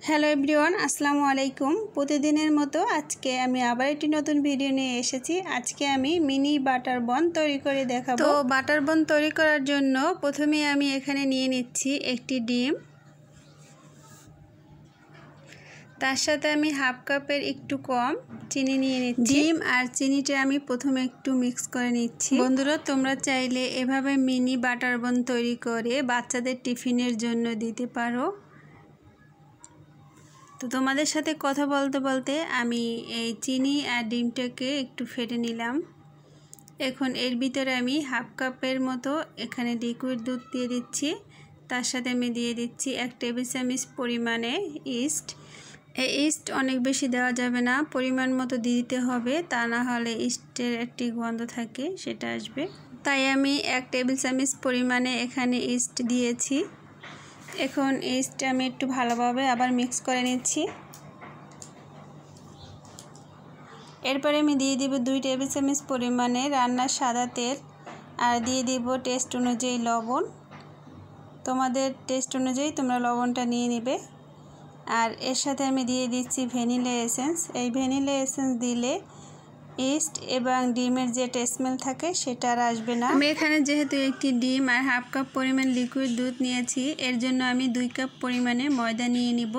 Hello everyone, আসসালামু আলাইকুম। প্রতিদিনের মতো আজকে আমি আবার একটি নতুন ভিডিও নিয়ে এসেছি। আজকে আমি মিনি বাটার বন তৈরি করে দেখাবো। তো বাটার বন তৈরি করার জন্য প্রথমে আমি এখানে নিয়ে নিচ্ছি একটি ডিম, তার সাথে আমি হাফ কাপের একটু কম চিনি নিয়ে নিচ্ছি। ডিম আর চিনিটা আমি প্রথমে একটু মিক্স করে নিচ্ছি। বন্ধুরা, তোমরা চাইলে এভাবে মিনি বাটার বন তৈরি করে বাচ্চাদের টিফিনের জন্য দিতে পারো। তো তোমাদের সাথে কথা বলতে বলতে আমি এই চিনি আর ডিমটাকে একটু ফেটে নিলাম। এখন এর ভিতরে আমি হাফ কাপের মতো এখানে লিকুইড দুধ দিয়ে দিচ্ছি। তার সাথে আমি দিয়ে দিচ্ছি 1 টেবিল চামচ পরিমাণে ইস্ট। এই ইস্ট অনেক বেশি দেওয়া যাবে না, পরিমাণ মতো দিতে হবে, তা না হলে ইস্টের একটি গন্ধ থাকে, সেটা আসবে। তাই আমি 1 টেবিল চামচ পরিমাণে এখানে ইস্ট দিয়েছি। এখন ইস্টটা আমি একটু ভালোভাবে আবার মিক্স করে নিচ্ছি। এরপরে আমি দিয়ে দিব 2 টেবিল চামচ পরিমাণে রান্নার সাদা তেল আর দিয়ে দিব টেস্ট অনুযায়ী লবণ। তোমাদের টেস্ট অনুযায়ী তোমরা লবণটা নিয়ে নেবে। আর এর সাথে আমি দিয়ে দিচ্ছি ভ্যানিলা এসেন্স। এই ভ্যানিলা এসেন্স দিলে ইস্ট এবং ডিমের যে স্মেল থাকে সেটা আর আসবে না। আমি এখানে যেহেতু একটি ডিম আর হাফ কাপ পরিমাণ লিকুইড দুধ নিয়েছি, এর জন্য আমি 2 কাপ পরিমাণে ময়দা নিয়ে নিব।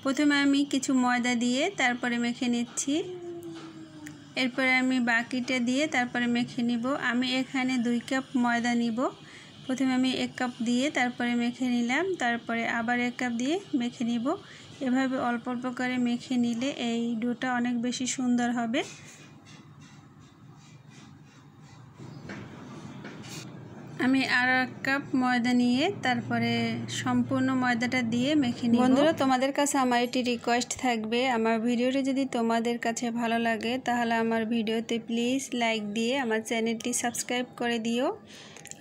প্রথমে আমি কিছু ময়দা দিয়ে তারপরে মেখে নিচ্ছি। এরপরে আমি বাকিটা দিয়ে তারপরে মেখে নিব। আমি এখানে 2 কাপ ময়দা নিব। প্রথমে আমি 1 কাপ দিয়ে তারপরে মেখে নিলাম, তারপরে আবার 1 কাপ দিয়ে মেখে নিব। এভাবে অল্প অল্প করে মেখে নিলে এই ডোটা অনেক বেশি সুন্দর হবে। আমি আর 1 কাপ ময়দা নিয়ে তারপরে সম্পূর্ণ ময়দাটা দিয়ে মেখে নিব। বন্ধুরা, তোমাদের কাছে আমার একটি রিকোয়েস্ট থাকবে, আমার ভিডিওটি যদি তোমাদের কাছে ভালো লাগে তাহলে আমার ভিডিওতে প্লিজ লাইক দিয়ে আমার চ্যানেলটি সাবস্ক্রাইব করে দিও।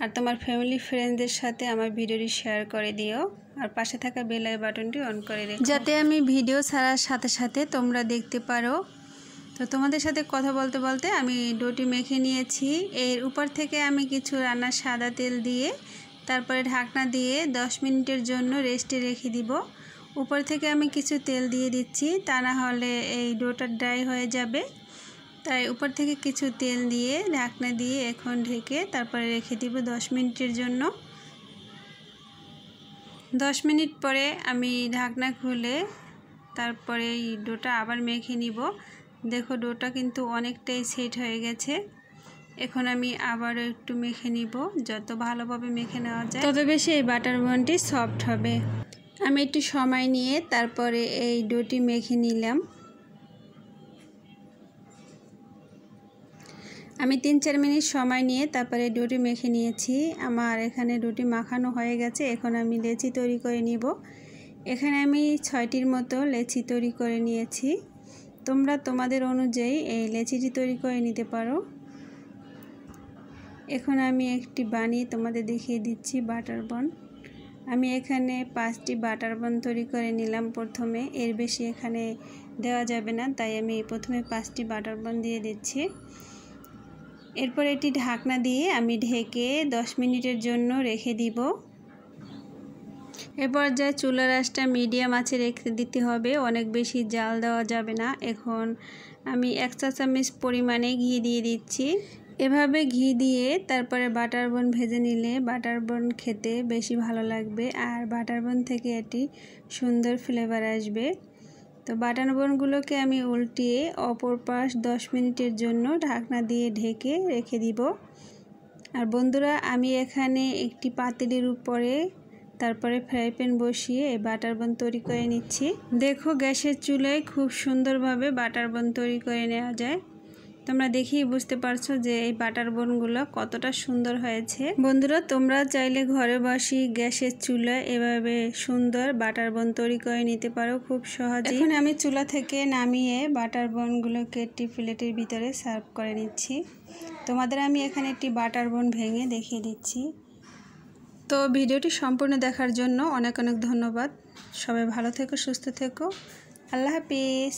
আর তোমার ফ্যামিলি ফ্রেন্ডদের সাথে আমার ভিডিওটি শেয়ার করে দিও। আর পাশে থাকা বেল আইকন বাটনটি অন করে রেখো, যাতে আমি ভিডিও ছাড়ার সাথে সাথে তোমরা দেখতে পারো। তো তোমাদের সাথে কথা বলতে বলতে আমি ডোটি মেখে নিয়েছি। এর উপর থেকে আমি কিছু রান্নার সাদা তেল দিয়ে তারপরে ঢাকনা দিয়ে 10 মিনিটের জন্য রেস্টে রেখে দিব। উপর থেকে আমি কিছু তেল দিয়ে দিচ্ছি, তা না হলে এই ডোটা ড্রাই হয়ে যাবে। তাই উপর থেকে কিছু তেল দিয়ে ঢাকনা দিয়ে এখন ঢেকে তারপরে রেখে দিব 10 মিনিটের জন্য। 10 মিনিট পরে আমি ঢাকনা খুলে তারপরে এই ডোটা আবার মেখে নিব। দেখো, ডোটা কিন্তু অনেকটাই সেট হয়ে গেছে। এখন আমি আবারও একটু মেখে নিব। যত ভালোভাবে মেখে নেওয়া যায় তত বেশি এই বাটার বনটি সফট হবে। আমি একটু সময় নিয়ে তারপরে এই ডোটি মেখে নিলাম। আমি 3-4 মিনিট সময় নিয়ে তারপরে ডোটি মেখে নিয়েছি। আমার এখানে ডোটি মাখানো হয়ে গেছে। এখন আমি লেচি তৈরি করে নিব। এখানে আমি 6টির মতো লেচি তৈরি করে নিয়েছি। তোমরা তোমাদের অনুযায়ী এই লেচিটি তৈরি করে নিতে পারো। এখন আমি একটি বানিয়ে তোমাদের দেখিয়ে দিচ্ছি বাটার বন। আমি এখানে 5টি বাটার বন তৈরি করে নিলাম প্রথমে। এর বেশি এখানে দেওয়া যাবে না, তাই আমি প্রথমে 5টি বাটার বন দিয়ে দিচ্ছি। এরপর এটি ঢাকনা দিয়ে আমি ঢেকে 10 মিনিটের জন্য রেখে দিব। এরপর যা চুলার আঁচটা মিডিয়াম আঁচে রেখে দিতে হবে, অনেক বেশি জাল দেওয়া যাবে না। এখন আমি 1 চা চামচ পরিমাণে ঘি দিয়ে দিচ্ছি। এভাবে ঘি দিয়ে তারপরে বাটার বন ভেজে নিলে বাটার বন খেতে বেশি ভালো লাগবে আর বাটার বন থেকে এটি সুন্দর ফ্লেভার আসবে। তো বাটার বনগুলোকে আমি উল্টিয়ে অপর পাশ 10 মিনিটের জন্য ঢাকনা দিয়ে ঢেকে রেখে দিব। আর বন্ধুরা, আমি এখানে একটি পাতিলের উপরে তারপরে ফ্রাই প্যান বসিয়ে এই বাটার বন তৈরি করে নিচ্ছি। দেখো, গ্যাসের চুলায় খুব সুন্দরভাবে বাটার বন তৈরি করে নেওয়া যায়। তোমরা দেখেই বুঝতে পারছো যে এই বাটার বনগুলো কতটা সুন্দর হয়েছে। বন্ধুরা, তোমরা চাইলে ঘরে বসে গ্যাসের চুলায় এভাবে সুন্দর বাটার বন তৈরি করে নিতে পারো খুব সহজে। এখন আমি চুলা থেকে নামিয়ে বাটার বনগুলোকে একটি প্লেটের ভিতরে সার্ভ করে নিচ্ছি। তোমাদের আমি এখানে একটি বাটার বন ভেঙে দেখিয়ে দিচ্ছি। তো ভিডিওটি সম্পূর্ণ দেখার জন্য অনেক অনেক ধন্যবাদ। সবাই ভালো থেকো, সুস্থ থেকো। আল্লাহ হাফিজ।